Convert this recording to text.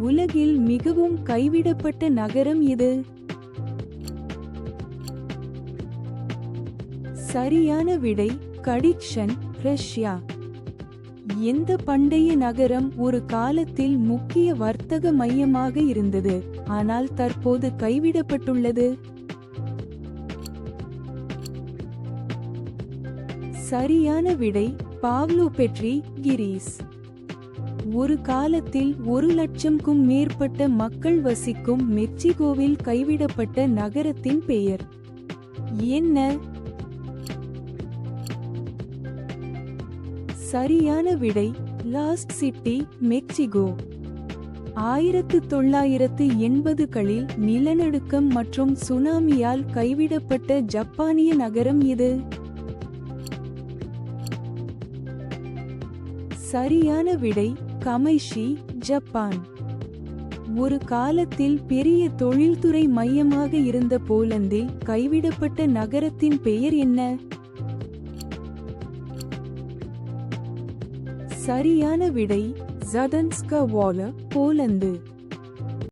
உலகில் மிகவும் கைவிடப்பட்ட நகரம் எது? சரியான விடை கடிக்ஷன், ரஷ்யா. எந்த பண்டைய நகரம் ஒரு காலத்தில் முக்கிய வர்த்தக மையமாக இருந்தது, ஆனால் தற்போது கைவிடப்பட்டுள்ளது? சரியான விடை பாவ்லோபெட்ரி, கிரீஸ். ஒரு காலத்தில் 1,00,000க்கும் மேற்பட்ட மக்கள் வசிக்கும் மெக்சிகோவில் கைவிடப்பட்ட நகரத்தின் பெயர் என்ன? சரியான விடை லாஸ்ட் சிட்டி, மெக்சிகோ. 1980களில் நிலநடுக்கம் மற்றும் சுனாமியால் கைவிடப்பட்ட ஜப்பானிய நகரம் எது? சரியான விடை கமைஷி, ஜப்பான். ஒரு காலத்தில் பெரிய தொழில்துறை மையமாக இருந்த போலந்தில் கைவிடப்பட்ட நகரத்தின் பெயர் என்ன? சரியான விடை ஜடன்ஸ்க வால, போலந்து.